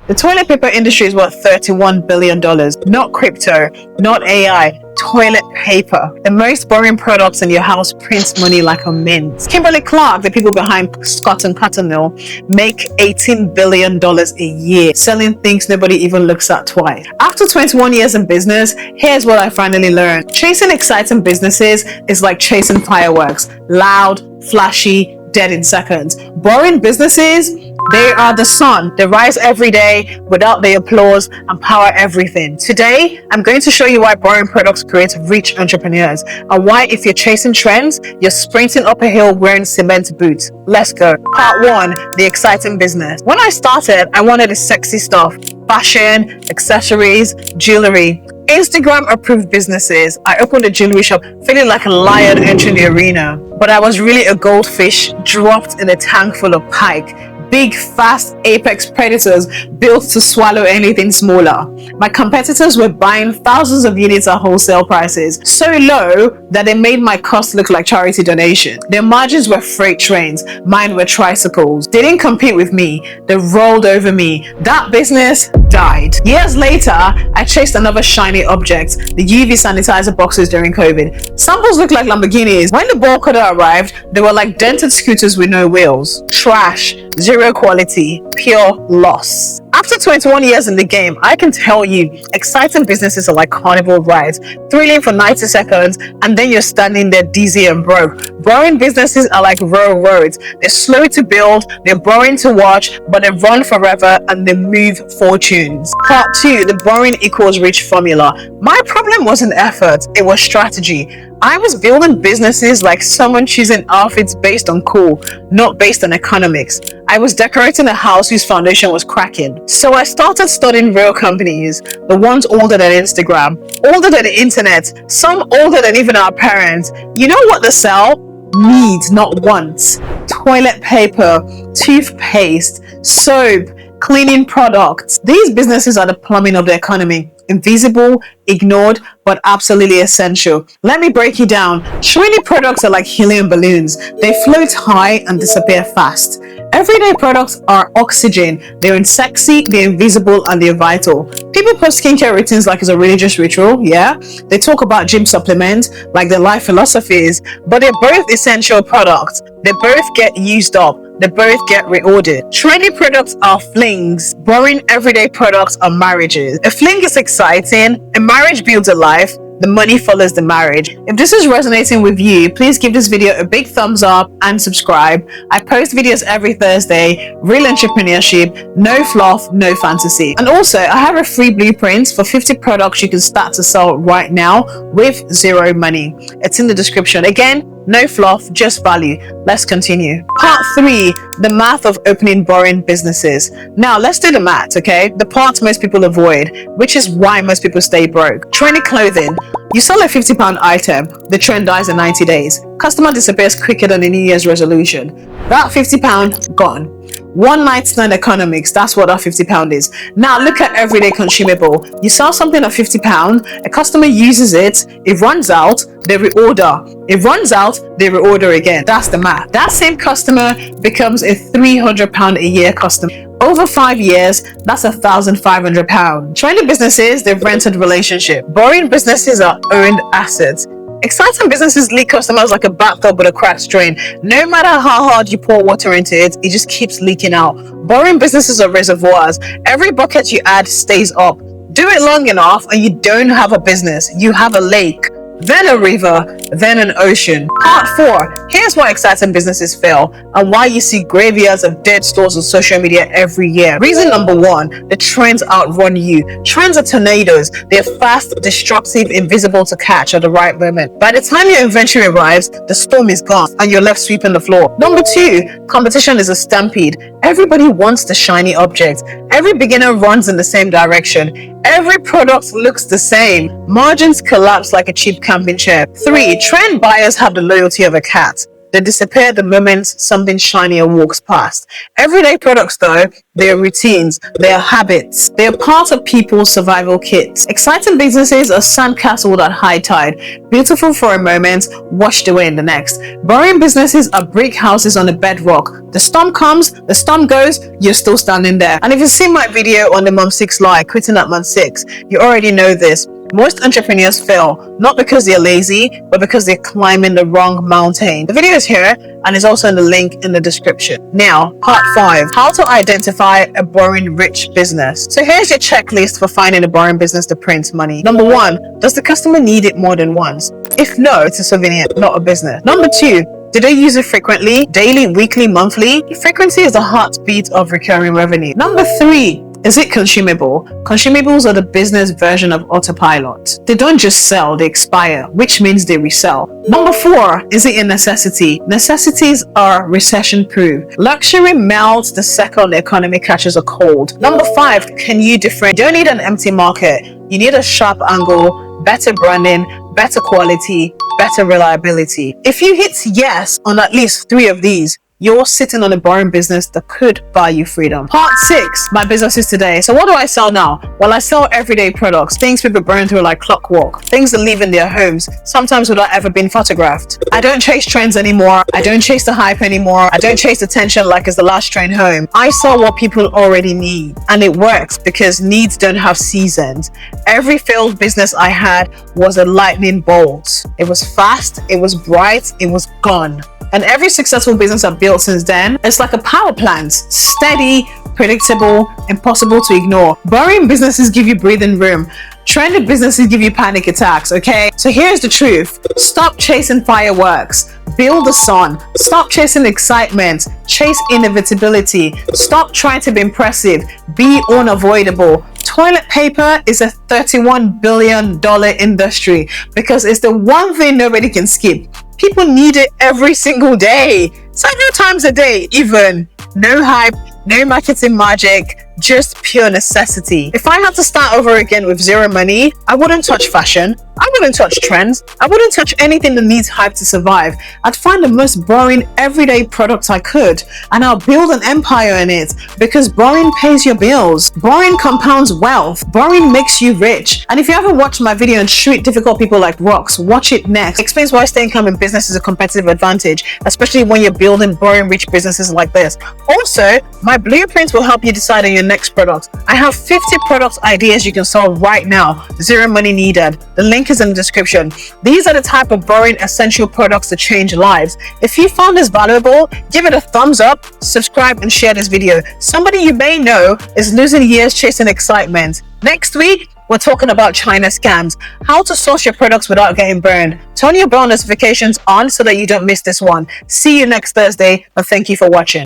The toilet paper industry is worth $31 billion. Not crypto, not AI, toilet paper. The most boring products in your house print money like a mint. Kimberly-Clark, the people behind Scott and Cotton Mill, make $18 billion a year selling things nobody even looks at twice. After 21 years in business, here's what I finally learned. Chasing exciting businesses is like chasing fireworks. Loud, flashy, dead in seconds. Boring businesses, they are the sun. They rise every day without the applause and power everything. Today, I'm going to show you why boring products create rich entrepreneurs and why if you're chasing trends, you're sprinting up a hill wearing cement boots. Let's go. Part 1, the exciting business. When I started, I wanted the sexy stuff. Fashion, accessories, jewelry. Instagram approved businesses. I opened a jewelry shop feeling like a lion entering the arena. But I was really a goldfish dropped in a tank full of pike. Big, fast apex predators built to swallow anything smaller. My competitors were buying thousands of units at wholesale prices, so low that they made my cost look like charity donation. Their margins were freight trains, mine were tricycles. They didn't compete with me, they rolled over me. That business died. Years later, I chased another shiny object, the UV sanitizer boxes during COVID. Samples looked like Lamborghinis. When the ball cutter arrived, they were like dented scooters with no wheels. Trash. Zero quality, pure loss. After 21 years in the game, I can tell you, exciting businesses are like carnival rides, thrilling for 90 seconds, and then you're standing there dizzy and broke. Boring businesses are like railroads. They're slow to build, they're boring to watch, but they run forever and they move fortunes. Part 2, the boring equals rich formula. My problem wasn't effort, it was strategy. I was building businesses like someone choosing outfits based on cool, not based on economics. I was decorating a house whose foundation was cracking. So I started studying real companies, the ones older than Instagram, older than the internet, some older than even our parents. You know what they sell? Needs, not wants. Toilet paper, toothpaste, soap, cleaning products. These businesses are the plumbing of the economy. Invisible, ignored, but absolutely essential. Let me break you down. Trendy products are like helium balloons. They float high and disappear fast. Everyday products are oxygen. They're sexy, they're invisible, and they're vital. People post skincare routines like it's a religious ritual, yeah? They talk about gym supplements like their life philosophies, but they're both essential products. They both get used up. They both get reordered. Trendy products are flings. Boring everyday products are marriages. A fling is exciting. A marriage builds a life. The money follows the marriage. If this is resonating with you, please give this video a big thumbs up and subscribe. I post videos every Thursday. Real entrepreneurship, no fluff, no fantasy. And also, I have a free blueprint for 50 products you can start to sell right now with zero money. It's in the description. Again, no fluff, just value. Let's continue. Part 3, the math of opening boring businesses. Now, let's do the math, okay? The part most people avoid, which is why most people stay broke. Trendy clothing. You sell a £50 item, the trend dies in 90 days. Customer disappears quicker than a New Year's resolution. That £50, gone. One night stand economics, that's what that £50 is. Now look at everyday consumable. You sell something at £50, a customer uses it, it runs out, they reorder. It runs out, they reorder again. That's the math. That same customer becomes a £300 a year customer. Over 5 years, that's £1,500. Trendy businesses, they've rented relationship. Boring businesses are owned assets. Exciting businesses leak customers like a bathtub with a cracked drain. No matter how hard you pour water into it, it just keeps leaking out. Boring businesses are reservoirs. Every bucket you add stays up. Do it long enough and you don't have a business. You have a lake, then a river, then an ocean. Part 4. Here's why exciting businesses fail and why you see graveyards of dead stores on social media every year. Reason number 1, the trends outrun you. Trends are tornadoes. They're fast, destructive, invisible to catch at the right moment. By the time your inventory arrives, the storm is gone and you're left sweeping the floor. Number 2, competition is a stampede. Everybody wants the shiny object. Every beginner runs in the same direction. Every product looks the same. Margins collapse like a cheap camping chair. 3, trend buyers have the loyalty of a cat. They disappear the moment something shinier walks past. Everyday products, though, they are routines, they are habits, they are part of people's survival kits. Exciting businesses are sandcastles at high tide, beautiful for a moment, washed away in the next. Boring businesses are brick houses on a bedrock. The storm comes, the storm goes, you're still standing there. And if you've seen my video on the Mom 6 lie, quitting at month 6, you already know this. Most entrepreneurs fail, not because they're lazy, but because they're climbing the wrong mountain. The video is here and is also in the link in the description. Now, part 5, how to identify a boring rich business. So here's your checklist for finding a boring business that prints money. Number 1, does the customer need it more than once? If no, it's a souvenir, not a business. Number 2, do they use it frequently, daily, weekly, monthly? Frequency is the heartbeat of recurring revenue. Number 3, is it consumable? Consumables are the business version of autopilot. They don't just sell, they expire, which means they resell. Number 4, is it a necessity? Necessities are recession-proof. Luxury melts the second the economy catches a cold. Number 5, can you differentiate? You don't need an empty market. You need a sharp angle, better branding, better quality, better reliability. If you hit yes on at least 3 of these, you're sitting on a boring business that could buy you freedom. Part 6, my businesses today. So what do I sell now? Well, I sell everyday products, things people burn through like clockwork, things that live in their homes, sometimes without ever being photographed. I don't chase trends anymore. I don't chase the hype anymore. I don't chase attention like it's the last train home. I sell what people already need, and it works because needs don't have seasons. Every failed business I had was a lightning bolt. It was fast, it was bright, it was gone. And every successful business I've built since then, it's like a power plant, steady, predictable, impossible to ignore. Boring businesses give you breathing room. Trendy businesses give you panic attacks, okay? So here's the truth. Stop chasing fireworks. Build the sun. Stop chasing excitement. Chase inevitability. Stop trying to be impressive. Be unavoidable. Toilet paper is a $31 billion industry because it's the one thing nobody can skip. People need it every single day, several times a day even. No hype, no marketing magic, just pure necessity. If I had to start over again with zero money, I wouldn't touch fashion. I wouldn't touch trends. I wouldn't touch anything that needs hype to survive. I'd find the most boring everyday product I could, and I'll build an empire in it because boring pays your bills. Boring compounds wealth. Boring makes you rich. And if you haven't watched my video on treat difficult people like rocks, watch it next. It explains why staying calm in business is a competitive advantage, especially when you're building boring rich businesses like this. Also, my blueprints will help you decide on your next product. I have 50 product ideas you can sell right now. Zero money needed. The link is in the description. These are the type of boring essential products that change lives. If you found this valuable, give it a thumbs up, subscribe, and share this video. Somebody you may know is losing years chasing excitement. Next week, we're talking about China scams, how to source your products without getting burned. Turn your bell notifications on so that you don't miss this one. See you next Thursday, and thank you for watching.